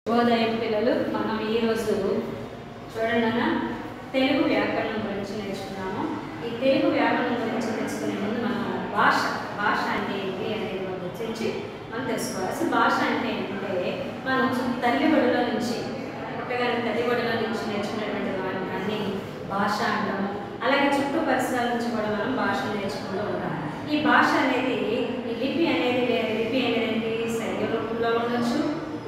శుభోదయం పిల్లలు. మనం ఈరోజు చూడండి తెలుగు వ్యాకరణం గురించి నేర్చుకున్నాము. ఈ తెలుగు వ్యాకరణం గురించి తెలుసుకునే ముందు మనం భాష అంటే ఏంటి అనేది గురించి మనం తెలుసుకోవాలి. అసలు భాష అంటే ఏంటంటే మనం తల్లిబడిలో నుంచి పుట్టగానే తల్లిబడిలో నుంచి నేర్చుకునేటువంటి వాటిని భాష అంటాము. అలాగే చుట్టూ పరిసరాల నుంచి కూడా మనం భాష నేర్చుకుంటూ ఉంటాం. ఈ భాష అనేది ఈ లిపి అనేది ఏంటి? శైలి రూపంలో ఉండొచ్చు,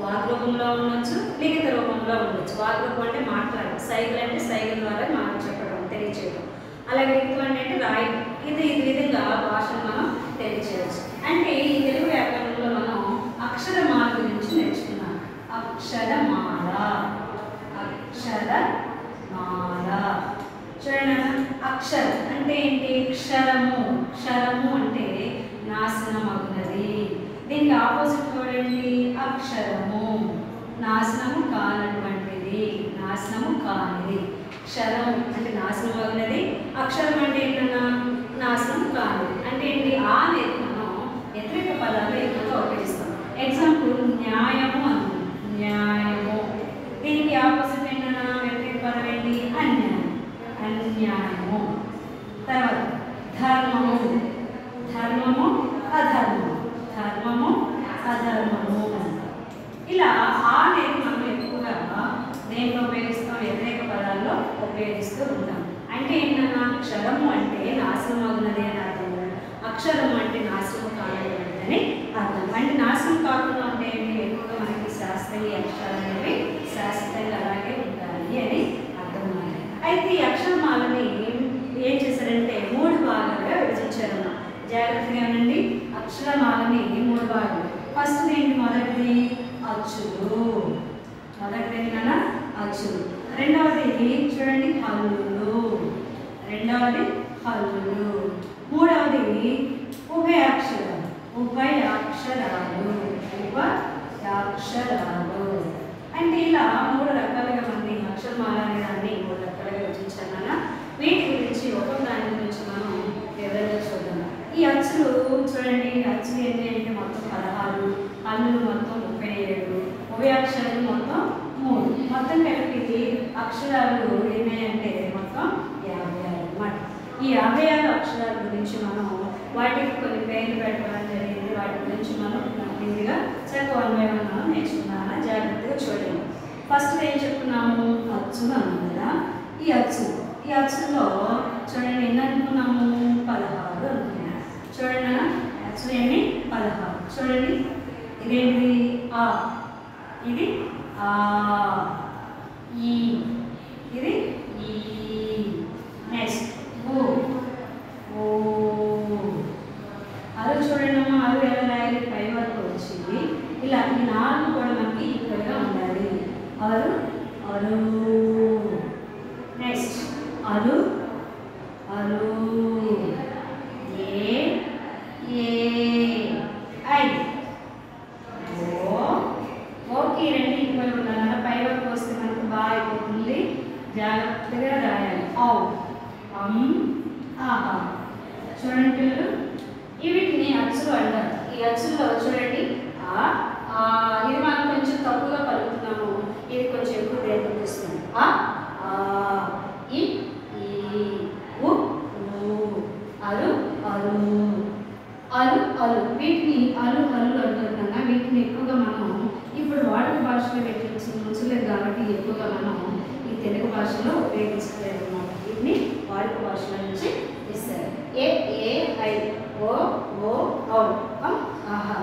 వాగ్రూపంలో ఉండొచ్చు, లిఖిత రూపంలో ఉండొచ్చు. వాగ్రూపం అంటే మాట్లాడడం, సైకిల్ అంటే సైకిల్ ద్వారా మాట చెప్పడం, తెలియచేయడం. అలాగే లిఖితం అంటే రాయడం. ఇది విధంగా భాషను మనం తెలియచేయవచ్చు. అంటే ఈ తెలుగు వ్యాకరణంలో మనం అక్షరమాల గురించి నేర్చుకున్నాం. అక్షరమాల చూడండి. అక్షరం అంటే ఏంటి? క్షరము అంటే నాశనమగునది. దీనికి ఆపోజిట్ వర్డ్ ఏంటి? అక్షరము, నాశనము కానటువంటిది, నాశనము కానిది. క్షరము అంటే నాశనం అగునది, అక్షరం అంటే ఏంటన్నా నాశనం కానిది. అంటే ఏంటి? అనేది మనం వ్యతిరేక పదాలు ఎక్కువగా ఉపయోగిస్తాం. ఎగ్జాంపుల్ న్యాయము అను, న్యాయము. దీనికి ఆపోజిట్ ఏంటన్నా వ్యతిరేక పదం ఏంటి? అన్యాయం, అన్యాయము. తర్వాత ధర్మము, అధర్మము. ఇలా అనేది మనం ఎక్కువగా దేంట్లో ఉపయోగిస్తాం? వ్యతిరేక పదాల్లో ఉపయోగిస్తూ ఉంటాం. అంటే ఏంటన్నా క్షరము అంటే నాశనం అవుతున్నది అని అర్థం, అక్షరము అంటే నాశనం కానటువంటిది అని అర్థం. అంటే నాశనం కాకుండా ఉంటే ఏంటి? ఎక్కువగా మనకి శాస్త్రీయ అక్షరాలు అనేవి శాస్త్రంగా అలాగే ఉంటాయి అని అర్థం. అయితే ఈ అక్షరమాలని ఏం చేశారంటే 3 భాగాలుగా విభజించారు. జాగ్రత్తగా వినండి. అక్షరమాలని 3 భాగాలు. ఫస్ట్ ఏంటి? మొదటిది అచ్చులు. రెండవది చూడండి హల్లులు. మూడవది ఉభయాక్షరాలు. అంటే ఇలా 3 రకాలుగా మంది అక్షరమాల అనే దాన్ని 3 రకాలుగా విభజించాను. వీటి గురించి ఒక్కొక్క దాని గురించి మనం వివరంగా చూద్దాం. ఈ అచ్చులు చూడండి. అచ్చులు ఏంటి అంటే మొత్తం 16, హల్లులు మొత్తం 37, ఉభయాక్షరాలు మొత్తం 3. మొత్తం కలిపి అక్షరాలు ఏమేంటే మొత్తం 56 అన్నమాట. ఈ 56 అక్షరాల గురించి మనం వాటికి కొన్ని పేర్లు పెట్టడం జరిగింది. వాటి గురించి మనం క్లియర్గా చక్కగా మనం నేర్చుకున్నామని జాగ్రత్తగా చూడండి. ఫస్ట్ ఏం చెప్పుకున్నాము? అచ్చులు అన్నాం కదా. ఈ అచ్చుల్లో చూడండి ఎన్ని అనుకున్నాము? 16 అనుకున్నాము. చూడండి అచ్చులు ఎన్ని? 16. చూడండి ఇదేంటి? ఆ, ఇది ఆ, ఈ, ఇది ఈ, నెక్స్ట్ ఓ. అరు చూడండి అమ్మా. అరు ఎలా రాయాలి? పై వరకు వచ్చింది. ఇలా ఈ 4 కూడా మనకి ఈక్వల్గా ఉండాలి. అరు. నెక్స్ట్ అరు. A I. ఓకే, 2 ఈక్వల్ ఉండాలి. పై వరకు వస్తే మనకు బాగా అయిపోతుంది. జాగ్రత్తగా రాయాలి. ఔ, ఆహా. చూడండి పిల్లలు, వీటిని అచ్చులు అంటారు. ఈ అచ్చుల్లో చూడండి ఇది మనం కొంచెం తప్పుగా పలుకుతున్నాము. ఇది కొంచెం ఎక్కువ దేనికి వస్తుంది. అలు. వీటిని అలు అంటున్నాం. వీటిని ఎక్కువగా మనం ఇప్పుడు వాడుక భాషలో ఉంచలేదు కాబట్టి ఎక్కువగా మనం ఈ తెలుగు భాషలో ఉపయోగించలేదు అన్నమాట. వీటిని వాడుక భాషలో నుంచి ఇస్తారు. ఏ ఐ ఓ ఔ ఆహా.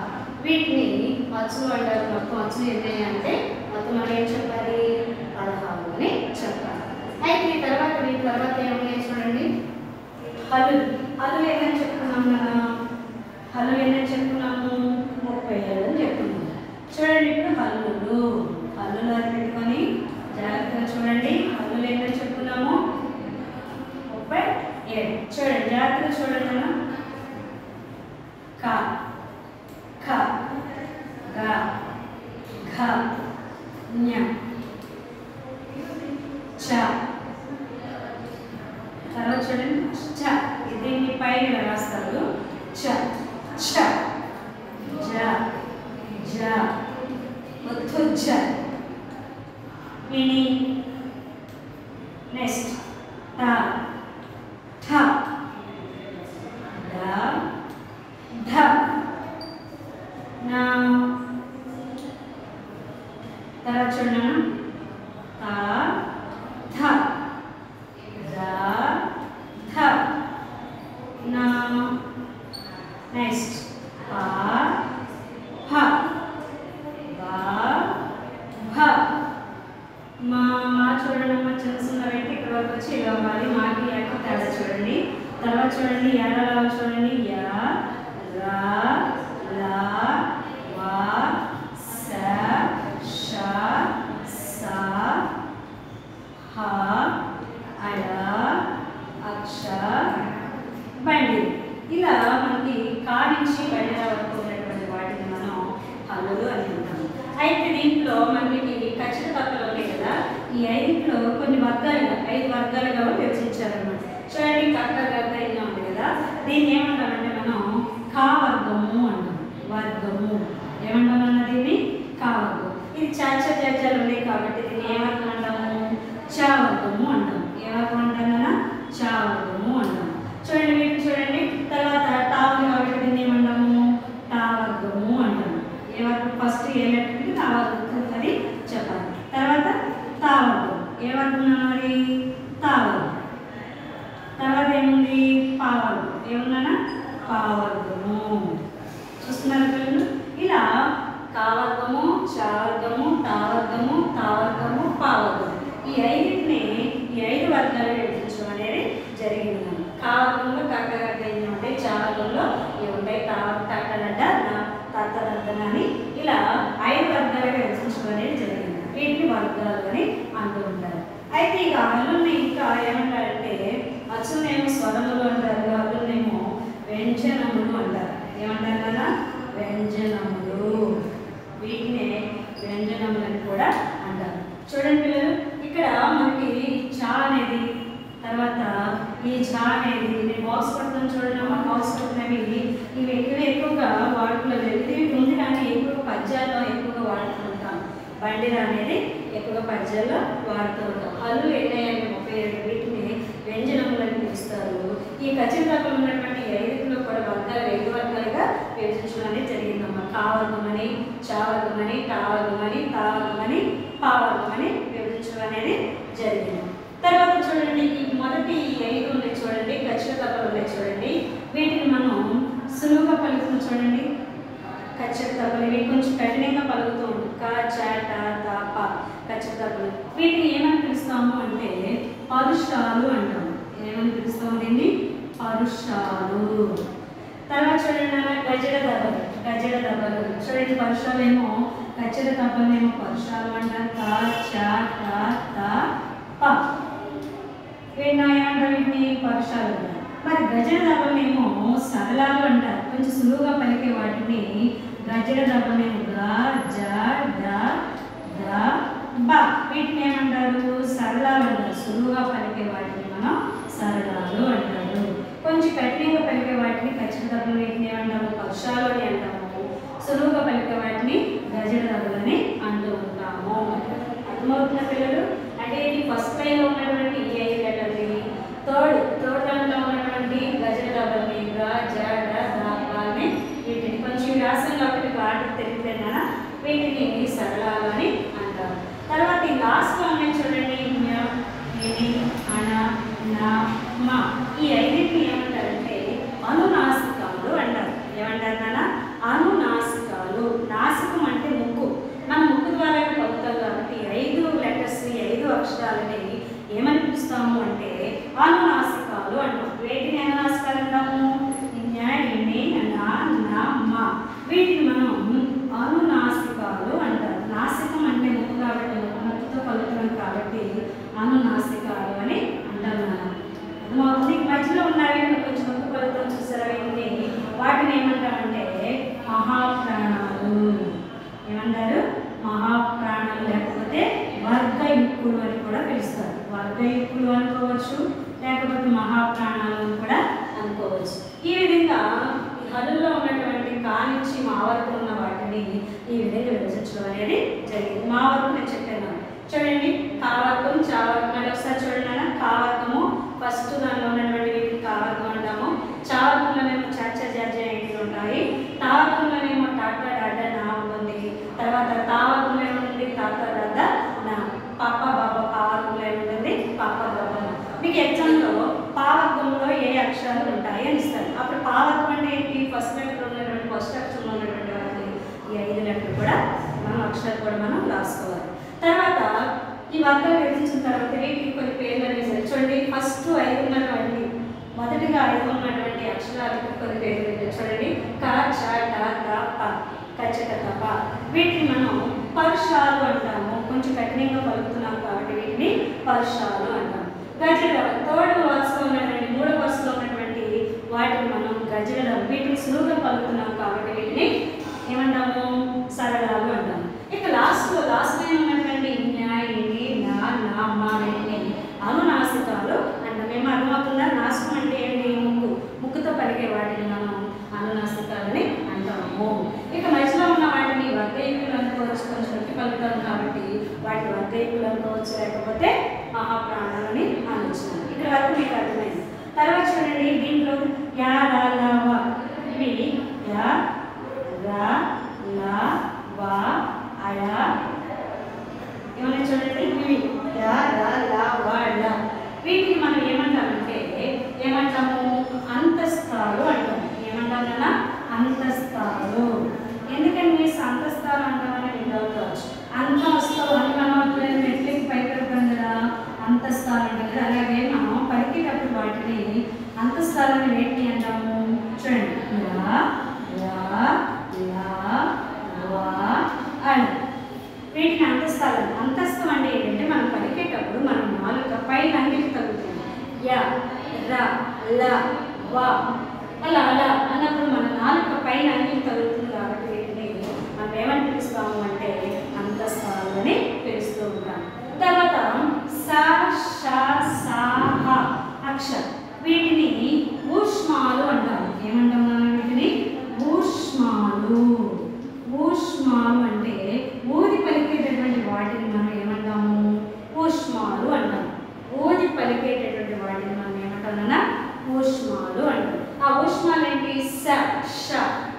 వీటిని అచ్చులు అంటారు. మొత్తం అచ్చులు ఎన్ని అంటే మొత్తం మనం ఏం చెప్పాలి? 16 అని చెప్పాలి. అయితే వీటి తర్వాత ఏమన్నా చూడండి హల్లులు ఏమని చెప్పుకున్నాం కదా. హల్లులు ఏమని చెప్పుకున్నాము? 37 అని చెప్పుకున్నాము. చూడండి ఇప్పుడు హల్లులు అని పెట్టుకొని జాగ్రత్తగా చూడండి. హల్లులు ఏమని చెప్పుకున్నాము? 37. చూడండి జాగ్రత్తగా చూడండి అన్న. క, ఖ, గ, ఘ, ఞ, చ. తర్వాత చూడండి చ. దీన్ని పైన రాస్తారు. చ, జ, ఒత్తు జ, ఇని. నెక్స్ట్ ట ఠ డ ఢ నా. తర్వాత చూడండి త థ ర థ నా. నెక్స్ట్ ప ఫ బ భ మా. చూడండి అమ్మ చిన్న చిన్న పెట్టి ఇక్కడ వరకు వచ్చి ఇలా అవ్వాలి. మాకి యాకి తేడా చూడండి. తర్వాత చూడండి యాడలా చూడండి యా రా లా వా స ష స హ అడ అక్ష బండి. ఇలా మనకి కా నుంచి బండిల వరకు ఉన్నటువంటి వాటిని మనం హల్లులు అని అంటాము. అయితే దీంట్లో మనకి ఖచ్చిత తప్పులు ఉన్నాయి కదా. ఈ 5లో కొన్ని వర్గాలుగా 5 వర్గాలుగా విభజించారన్నమాట. చూడండి కక్క గగ్గ ఇలా ఉంది కదా. దీన్ని ఏమంటామంటే మనం కా వర్గము అంటాం. వర్గము ఏమంటామన్నా దీన్ని కా వర్గం. ఇది చాచ జడ్జాలు ఉన్నాయి కాబట్టి దీన్ని ఏ వర్గం అంటాము? చా వర్గము అంటాం. ఏ వర్గం అంటామన్నా? చా వర్గము అంటాం. చూడండి వీటిని చూడండి. తర్వాత టా ఉంది కాబట్టి దీన్ని ఏమంటాము? టా వర్గము అంటాము. ఏ వర్గం? ఫస్ట్ ఏ లెటర్కి టా వర్గం అది చెప్పాలి. తర్వాత తా వర్గం. ఏ వర్గం మరి? తా వర్గం. తర్వాత ఏముంది? పా వర్గం. ఏముందన్నా? పా వర్గము. చూస్తున్నారు పిల్లలు? ఇలా కా వర్గము, చా వర్గము, టా వర్గము, తా వర్గము, పా వర్గము ఈ 5ని ఈ 5 వర్గాలు విభజించడం అనేది జరిగింది. కా వర్గంలో కక్కగడ్డ ఉంటాయి. చా వర్గంలో ఇవి ఉంటాయి. తట్టలడ్డ తత్తలడ్డ అని ఇలా 5 వర్గాలుగా విభజించడం అనేది జరిగింది. వీటిని వర్గాలు అని అంటూ ఉంటారు. అయితే ఇక హల్లుల్ని ఇంకా ఏమంటారంటే అచ్చులనేమో స్వరములు అంటారు, హల్లులనేమో వ్యంజనములు అంటారు. ఏమంటారు కదా? వ్యంజనములు. వీటినే వ్యంజనములని కూడా అంటారు. చూడండి పిల్లలు, ఇక్కడ మనకి చా అనేది, తర్వాత ఈ ఝా అనేది నేను బాక్స్ పడుతుంది చూడండి అమ్మ. బాక్స్ పడుతున్నవి ఇవి ఎక్కువగా వాడుకలో ఇది ఉంది కానీ ఎక్కువగా పద్యాల్లో ఎక్కువగా వాడుతూ ఉంటాం. బండిరా అనేది ఎక్కువగా పద్యాల్లో వాడుతూ ఉంటాం. హల్లు ఎన్నయ్యాయి? 37. వీటిని వ్యంజనములని పిలుస్తారు. ఈ ఖచ్చితంగా ఉన్నటువంటి 5లో కూడా వర్గాలు 5 వర్గాలుగా విభజించడం అనేది జరిగిందమ్మా. కా వర్గమని, చా వర్గమని, టా వర్గమని, తా వర్గమని, పా వర్గమని విభజించడం అనేది జరిగింది. తర్వాత చూడండి ఈ మొదటి 5 ఉన్నాయి చూడండి. ఖచ్చితంగా ఉన్నాయి చూడండి. వీటిని మనం సులువుగా పలుకుతుంది చూడండి. ఖచ్చితంగా ఇవి కొంచెం కఠినంగా పలుకుతూ ఉంటుంది. క చ ట త ప ఖచ్చితంగా. వీటిని ఏమని పిలుస్తాము అంటే పరుషాలు అంటాము. ఏమని పిలుస్తాము దీన్ని? పరుషాలు. తర్వాత చూడండి గజడ దెబ్బలు. గజడ దెబ్బలు చూడండి. పరుషాలు ఏమో గజడ దెబ్బలేమో పరుషాలు అంటారు. క చ ట త ప వీటిని ఏమంటారు? వీటిని పరుషాలు అంటారు. మరి గజడ దెబ్బలేమో సరళాలు అంటారు. కొంచెం సులువుగా పలికే వాటిని గజడ దెబ్బలేమో గ జ డ ద బ. వీటిని ఏమంటారు? సరళాలు అంటారు. సులువుగా పలికే వాటిని మనం సరళాలు అంటారు. కొంచెం కఠినంగా పలికే వాటిని ఖచ్చిత దెబ్బలు వీటిని ఏమంటాము? పరుషాలు అని అంటాము. సులువుగా పలికే వాటిని గజడ దెబ్బలని అంటూ ఉంటాము. అర్థమవుతున్న పిల్లలు? అంటే ఇది ఫస్ట్ లైన్లో ఉన్నటువంటి ఈ 5 లెటర్ని, థర్డ్ లైన్లో ఉన్నటువంటి గజడ దెబ్బల్ని గ జ డ ద బని వీటిని కొంచెం వ్యాసం కాబట్టి వాటికి తెలియపోయినా వీటిని సరళాలు అని అంటారు. తర్వాత ఈ లాస్ట్లో ఉన్నాయి చూడండి. అన నా మా. ఈ 5ని ఏమంటారంటే అనునాసికాలు అంటారు. ఏమంటారు నాన్న? అనునాసికాలు. నాసికం అంటే ముక్కు. మన ముక్కు ద్వారా పలుకుతాం కాబట్టి 5 లెటర్స్ 5 అక్షరాలని ఏమని పిలుస్తాము అంటే అనునాసికాలు అంటాం. వీటిని అనునాసికాలు అంటాము. వీటిని మనం అనునాసికాలు అంటారు. నాసికం అంటే ముక్కు కాబట్టి ముక్కుతో పలుకుతాం కాబట్టి అనునాసికాలు అని అంటారు. అర్థమవుతుంది? మధ్యలో ఉన్నవి కొంచెం ముక్కు పలుకుతాం చూసారా? వీటిని వాటిని ఏమంటామంటే మహాప్రాణాలు. ఏమంటారు? మహాప్రాణాలు లేకపోతే వర్గయుక్కులు అని కూడా పిలుస్తారు. వర్గయుక్కులు అనుకోవచ్చు, లేకపోతే మహాప్రాణాలు అని కూడా అనుకోవచ్చు. ఈ విధంగా ఈ హల్లుల్లో ఉన్నటువంటి కా నుంచి మా వరకు ఉన్న వాటిని ఈ విధంగా విభజించడం అనేది జరిగింది. మా వరకు నేను చెప్పాను చూడండి. రాసుకోవాలి. తర్వాత ఈ వర్గాలు విభజించిన తర్వాత వీటికి కొన్ని పేర్లు అనేవి చూడండి. ఫస్ట్ 5 ఉన్నటువంటి మొదటిగా 5 ఉన్నటువంటి అక్షరాలకు కొన్ని పేర్లు చూడండి. క, చ, ట, త, ప, కచ్చట, తప. వీటిని మనం పరుషాలు అంటాము. కొంచెం కఠినంగా పలుకుతున్నాం కాబట్టి వీటిని పరుషాలు అంటాము. గజలం థర్డ్ వరుసలో ఉన్నటువంటి 3వ వరుసలో ఉన్నటువంటి వాటిని మనం గజలం. వీటిని సులువుగా పలుకుతున్నాం కాబట్టి వీటిని ఏమంటాము? సరళాలు అంటాము. ఇక లాస్ట్ ఉన్నటువంటి అనునాసికాలు అంటాం. మేము అర్థమవుతుందా? నాశనం అంటే ఏంటి? ముక్కుతో పలికే వాటిని మనం అనునాసికాలని అంటాము. ఇక మధ్యలో ఉన్న వాటిని వర్గీకులు అనుకోవచ్చు, కొంచెం నొక్కి పలుకుతాం కాబట్టి వాటిని వర్గీకులు అనుకోవచ్చు, లేకపోతే మహాప్రాణాలని అనొచ్చు. ఇక్కడ వరకు మీకు అర్థమైంది. తర్వాత చూడండి, దీంట్లో యా, రా, లా, వా ఇవి యా, రా, లా, వా, అయా ఏమన్నా చూడండి. ఇవి యా, రా, లా, వా, లా. వీటిని మనం ఏమంటామంటే అంతస్తాలు అంటాము. ఏమంటామన్నా? అంతస్తాలు. ఎందుకని మీరు అంతస్తాలు అంటామని మీకు అవుతావచ్చు. అంతస్తాలు అని మనం మెట్లకి పైకి వెళ్తాం కదా, అంతస్తాలు అంటాం కదా. అలాగే మనం పలికేటప్పుడు వాటిని అంతస్తాలని వేటిని అంటాము? చూడండి, యా, రా, లా, వా, అలా. వీటిని అంతస్తాలు. అంతస్తం అంటే ఏంటంటే మనం పలికేటప్పుడు మనం నాలుక పైన అంగికి తగ్గుతుంది. యా, రా, లా, వా, అలా అలా అన్నప్పుడు మన నాలుక పైన అంగికి తగ్గుతుంది కాబట్టి వీటిని మనం ఏమని పిలుస్తాము అంటే అంతస్తాలు అని పిలుస్తూ ఉంటాం. తర్వాత సా, ష, సా, హ అక్షరం. వీటిని ఊష్మాలు అంటారు. ఏమంటాము వీటిని? ఊష్మాలు. ఊష్మాలు అంటే ఊది పలికేటటువంటి వాటిని మనం ఏమంటాము? ఊష్మాలు అంటాము. ఊది పలికేటటువంటి వాటిని మనం ఏమంటామన్నా? ఊష్మాలు అంటాం. ఆ ఊష్మాలు ఏంటి? స, ష.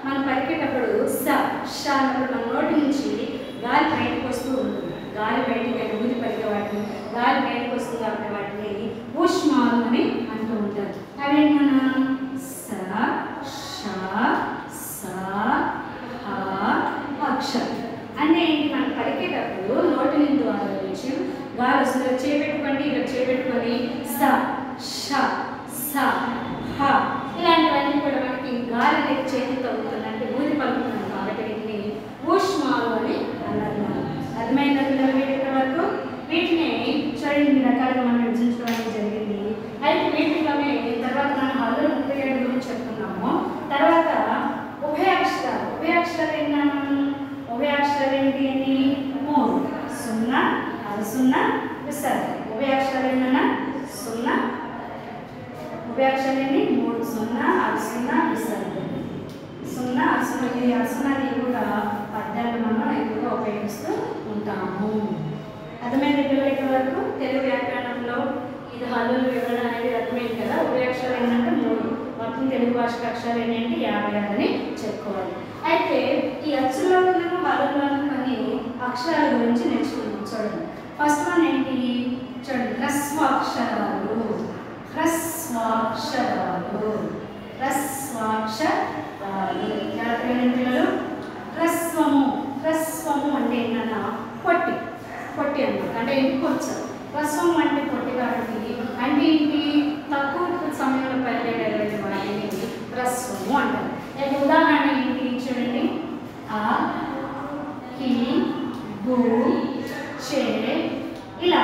మనం పలికేటప్పుడు స, ష అన్నప్పుడు మన నోటి నుంచి గాలి బయటకు వస్తూ ఉంటుంది. గాలి బయటకు వెళ్ళి ఊది పలికే వాటిని గాలి బయటకు వస్తుంది కాబట్టి వాటిని ఊష్మాలు అని అంటూ ఉంటారు. అవేంటన్నా? స, ష, స, హ అక్షరం. అంటే ఏంటి? మనం పలికేటప్పుడు నోటి ద్వారా నుంచి గాలి వస్తుంది. చేపెట్టుకోండి, ఇలా చేపెట్టుకొని స, ష, స, హ ఇలాంటివన్నీ కూడా మనకి గాలి అనేది చేతి తగ్గుతుంది, అంటే ఊది పలుకుతుంది కాబట్టి వీటిని ఊష్మాలు అని అన్నారు. అర్థమైందా పిల్లలు? వీటి వరకు వీటిని చూడండి రకాలుగా మనం విభజించడం జరిగింది. అయితే వీటిలోనే తర్వాత మనం హల్లులు 37 గురించి చెప్తున్నాము. తర్వాత ఉభయాక్షరాలు. ఉభయాక్షరాలు ఏంటన్నా? ఉభయాక్షరాలు ఏంటి అని? 3 0 0 విసర్గ. ఉభయాక్షరాలు ఏంటన్నా? 0 ఉభయాక్షరాలు ఏంటి? 3 0 0 విసర్గ. 0 0 0 కూడా పద్యాలు మనం ఎక్కువగా ఉపయోగిస్తూ ఉంటాము. అర్థమైంది పిల్లలు? ఇక్కడ వరకు తెలుగు వ్యాకరణంలో ఇది హల్లులు వివరణ అనేది అర్థమైంది కదా. ఉభయాక్షరాలు ఏంటంటే 3. మొత్తం తెలుగు భాషకు అక్షరాలు ఏంటంటే 56 అని చెప్పుకోవాలి. అయితే ఈ అక్షరాలను హల్లులను కొన్ని అక్షరాల గురించి నేర్చుకుందాం. చూడండి, ఫస్ట్ వన్ ఏంటి? చూడండి, హ్రస్వాక్షరాలు. హ్రస్వాక్షరాలు. హ్రస్వాక్షరాలు పిల్లలు. హ్రస్వము. హ్రస్వము అంటే ఏంటన్నా? పొట్టి. పొట్టి అన్నమాట, అంటే ఇంకొచ్చారు. హ్రస్వము అంటే పొట్టి కాబట్టి అంటే ఏంటి? తక్కువ సమయంలో పలికేటటువంటి వాటిని హ్రస్వము అంటారు. అయితే ఉదాహరణ ఏంటి? చూడండి, ఆ, కి, గు, చే ఇలా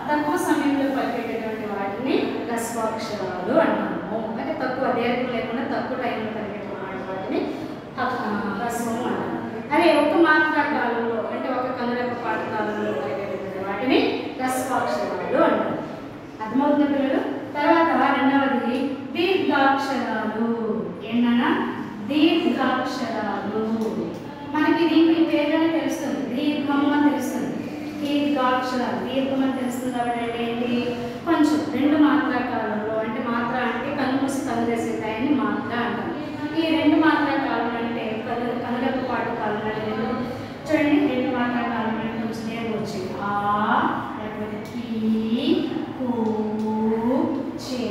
తక్కువ సమయంలో పలికేటటువంటి వాటిని హ్రస్వాక్షరాలు అంటాము. అంటే తక్కువ దీర్ఘం లేకుండా తక్కువ టైంలో పలికేటటువంటి వాటిని హ్రస్వము అంటాము. అదే ఒక మాత్రా కాలంలో అంటే ఒక కనురెప్ప పాట కాలంలో పలికేటటువంటి వాటిని హ్రస్వాక్షరాలు అంటారు. అర్థమవుతున్న పిల్లలు? తర్వాత రెండవది దీర్ఘాక్షరాలు. ఏంటన్నా? దీర్ఘాక్షరాలు. మనకి దీనికి పేరుగానే తెలుస్తుంది, దీర్ఘము అని తెలుస్తుంది. దీర్ఘాక్షరాలు దీర్ఘం అని తెలుస్తుంది కాబట్టి ఏంటి? కొంచెం 2 మాత్రా కాలంలో అంటే మాత్ర అంటే కన్ను మూసి కన్ను తెరిసే టైంని మాత్ర అంటారు. ఈ 2 మాత్రా కాలం అంటే కనులకు పాటు కాలం అంటే చూడండి, 2 మాత్రా కాలం అంటే కొంచెం నేర్పు వచ్చింది. ఆ, లేకపోతే కీ, కు, చే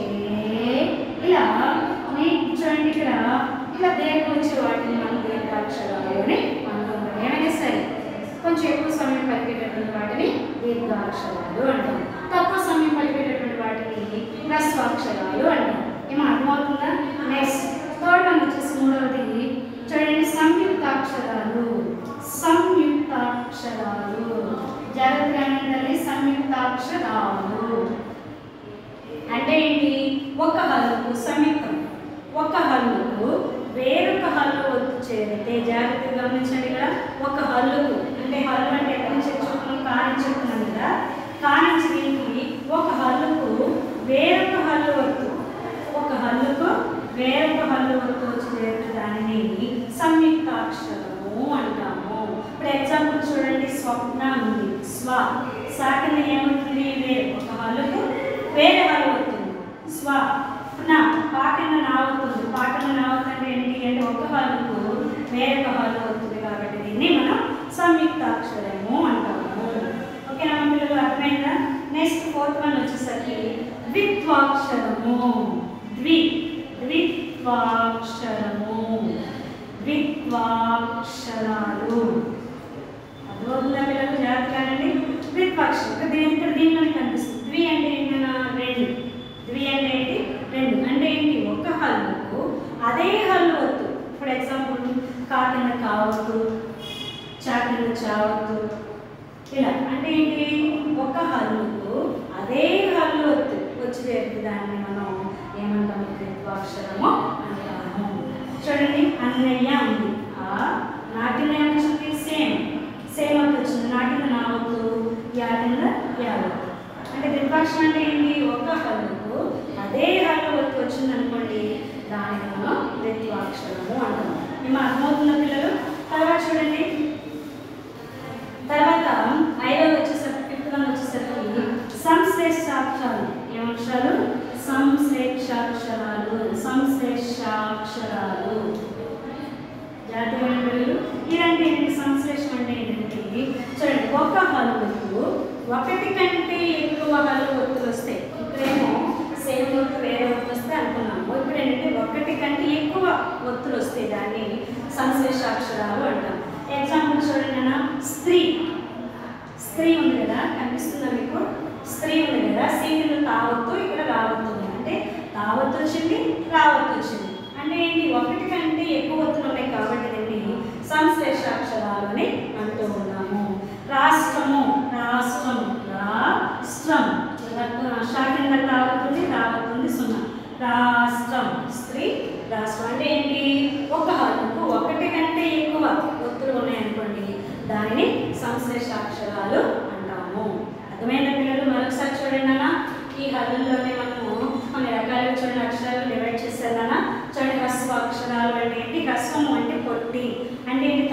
ఇలా చూడండి. ఇక్కడ ఇలా దీర్ఘం వచ్చే వాటిని మనం దీర్ఘాక్షరాలు అని అనుకుంటాం. ఏమైనా సరే కొంచెం ఎక్కువ సమయం పలికేట దీర్ఘాక్షరాలు అంటాం. తక్కువ సమయం పలికేటటువంటి వాటిని హ్రస్వాక్షరాలు అంటాం. ఏమో అర్థమవుతుందా? నెక్స్ట్ థర్డ్ వన్ వచ్చేసి మూడవది చూడండి, సంయుక్తాక్షరాలు. సంయుక్తాక్షరాలు జాగ్రత్తగా ఏంటంటే సంయుక్తాక్షరాలు అంటే ఏంటి? ఒక హల్లుకు సంయుక్తం, ఒక హల్లుకు వేరొక హల్లు ఒత్తు చేరితే, జాగ్రత్తగా గమనించండి ఇక్కడ, ఒక హల్లుకు అంటే హల్లు అంటే ఎక్కడి నుంచి చెప్పుకున్నాం? కానించి చెప్పుకున్నాం కదా. కానించి దీనికి ఒక హల్లుకు వేరొక హల్లు ఒత్తు, ఒక హల్లుకు వేరొక హల్లు ఒత్తు వచ్చి చేరితే దానిని సంయుక్తాక్షరము అంటాము. ఇప్పుడు ఎగ్జాంపుల్ చూడండి, స్వప్న ఉంది. స్వ సాకిన ఏమవుతుంది? వేరే ఒక హల్లుకు వేరే హల్లు అవుతుంది. స్వప్న పాకన నావుతుంది. పాకన నావుతుంది ఏంటి అంటే ఒక హల్లుకు వేరొక హల్లు అవుతుంది కాబట్టి దీన్ని మనం సంయుక్తాక్షరము అంటాము. ఓకేనా పిల్లలు, అర్థమైందా? నెక్స్ట్ ఫోర్త్ వన్ వచ్చేసరికి ద్విత్వాక్షరము. ద్విత్వాక్షరము, ద్విత్వాక్షరాలు అర్థమవుతుందా పిల్లలు? జాగ్రత్తగానండి. ద్విత్వాక్షరం దీంట్లోనే కనిపిస్తుంది. ద్వి అంటే ఏంటన్నా? రెండు. ద్వి అంటే ఏంటి? రెండు. అంటే ఏంటి? ఒక హల్లుకు అదే హల్లు వద్దు. ఫర్ ఎగ్జాంపుల్ కా కింద కావద్దు, చా కింద చావద్దు, ఇలా అంటే ఏంటి? ఒక హల్లుకు అదే హల్లు వద్దు వచ్చి చేరితే దాన్ని మనం ఏమంటాము? ద్విత్వాక్షరము అంటాము. చూడండి, అన్నయ్య ఉంది. నా కింద ఏమొచ్చింది? సేమ్ వద్దు వచ్చింది. నా కింద నా వద్దు, యా కింద యా వద్దు. అంటే ద్విత్వాక్షరం అంటే ఏంటి? ఒక హల్లుకు అదే హల్లు వద్దు వచ్చింది అనుకోండి, దానికి మనం ద్విత్వాక్షరము అంటాము. మేము అర్థమవుతున్న పిల్లలు. తర్వాత చూడండి, తర్వాత ఐదవది వచ్చేసరికి ఫిఫ్త్ వన్ వచ్చేసరికి సంశ్లేషాక్షరాలు. ఏమక్షరాలు? సంశ్లేషాక్షరాలు. సంశ్లేషాక్షరాలు జాతీయ పిల్లలు. ఇదంటే ఏంటి? సంశ్లేషం అంటే ఏంటంటే చూడండి, ఒక హల్లుకు ఒకటి కంటే ఎక్కువ హల్లు ఒత్తులు వస్తాయి. ఇప్పుడేమో సేమ్ ఒత్తు వేరే ఒత్తు వస్తే అనుకున్నాము. ఇప్పుడు ఏంటంటే ఒకటి కంటే ఎక్కువ ఒత్తులు వస్తాయి, దాన్ని సంశ్లేషాక్షరాలు అంటాం. ఎగ్జాంపుల్ చూడండి అన్న, స్త్రీ. స్త్రీ ఉంది కదా, కనిపిస్తుందా మీకు? స్త్రీ ఉంది కదా, సీకిలో తావత్తు, ఇక్కడ రావద్దు. అంటే తావత్తు వచ్చింది, రావత్తు వచ్చింది. అంటే ఏంటి? ఒకటి కంటే ఎక్కువ ఒత్తులు ఉన్నాయి కాబట్టి దీన్ని సంశ్లేషాక్షరాలు అని అంటూ ఉన్నాము. రాష్ట్రము. రాష్ట్రం. రాష్ట్రం షాకింగ్ రావతుంది, రావతుంది, సున్నా. రాష్ట్రం. స్త్రీ రాష్ట్రం అంటే ఏంటి? ఒక హల్లుకు ఒకటి కంటే ఎక్కువ ఒత్తులు ఉన్నాయనుకోండి, దానిని సంశ్లేషాక్షరాలు అంటాము. అర్థమైన పిల్లలు, మరొకసారి చూడండి అన్న, ఈ హల్లుల్లోనే మనము కొన్ని రకాలుగా చూడండి అక్షరాలు డివైడ్ చేసేదన్న. చూడండి, హ్రస్వ అక్షరాలు అంటే ఏంటి? హ్రస్వము అంటే పొట్టి, అంటే ఏంటి?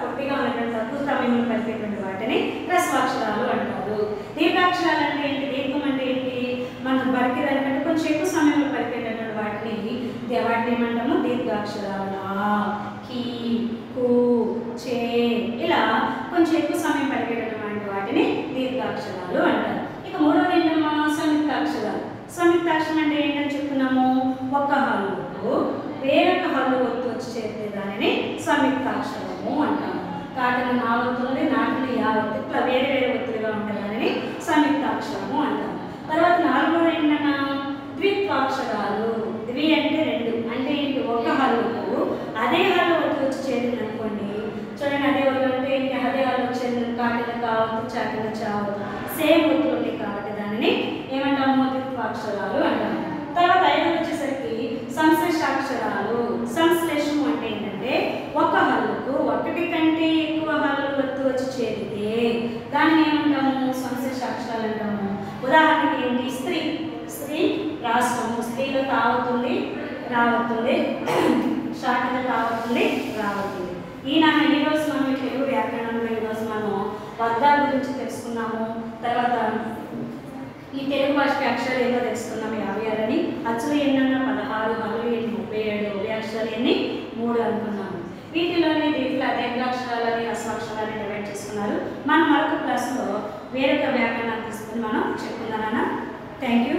పొట్టిగా ఉన్నటువంటి తక్కువ క్రమంలో పలికేటువంటి వాటిని హ్రస్వాక్షరాలు అంటారు. దీర్ఘాక్షరాలు అంటే ఏంటి? దీర్ఘం అంటే ఏంటి? మనం బలికే దానికంటే కొంచెం ఎక్కువ సమయంలో పలికేటటువంటి వాటిని ఏమంటాము? దీర్ఘాక్షరాలు. ఆ, కీ, కు, చే, ఇలా కొంచెం ఎక్కువ సమయం పలికేటటువంటి వాటిని దీర్ఘాక్షరాలు అంటారు. ఇక మూడవది ఏంటమ్మా? సంయుక్తాక్షరాలు. సంయుక్తాక్షరం అంటే ఏంటని చెప్తున్నాము? ఒక హల్లుకు వేరొక హల్లు ఒత్తు వచ్చి చేరితే దానిని సంయుక్తాక్షరము అంటాము. కాకిన నా ఒత్తులని, నాకిన యా ఒత్తు, ఇట్లా వేరే వేరే ఒత్తులుగా ఉంటాయి, దానిని సంయుక్తాక్షరము అంటాము. తర్వాత నాలుగోది ఏంటన్నా? ద్విత్వాక్షరాలు. ద్వి అంటే రెండు. అంటే ఏంటి? ఒక హల్లుకు అదే హల్లు ఒత్తు వచ్చి చేరింది అనుకోండి. చూడండి, అదే ఒత్తు అంటే ఏంటి? అదే హల్లు వచ్చేది. కాకిన కావద్దు, చాకిన చావద్దు, సేమ్ ఒత్తులు ఉంటాయి కాబట్టి దానిని ఏమంటాము? ద్విత్వాక్షరాలు అంటాము. తర్వాత ఐదవది వచ్చేసరికి సంశ్లేషాక్షరాలు. సంశ్లేషము అంటే ఏంటంటే ఒక హల్లుకు ఒకటి కంటే ఎక్కువ హల్లు ఒత్తు వచ్చి చేరితే దాన్ని ఏమంటాము? సంశ్లేషాక్షరాలు అంటాము. ఉదాహరణకి ఏంటి? స్త్రీ. స్త్రీ రాష్ట్రము. స్త్రీలో తావుతుంది, రావతుంది, షాకిన తావుతుంది, రావతుంది. ఈరోజు మనం తెలుగు వ్యాకరణంలో ఈరోజు మనం వర్గాల గురించి తెలుసుకున్నాము. తర్వాత ఈ తెలుగు భాషకి అక్షరాలు ఏదో తెలుసుకున్నాము 56 అని. అచ్చులు ఎన్నన్నా 16, హల్లులు ఎన్ని 37, ఉభయాక్షరాలు ఎన్ని 3 అనుకున్నాము. వీటిలోనే దీర్ఘాక్షరాలని హ్రస్వాక్షరాలని డివైడ్ చేసుకున్నారు. మనం మరొక క్లాస్లో వేరొక వ్యాకరణాన్ని తీసుకుని మనం చెప్పుకుందామన్నా. Thank you.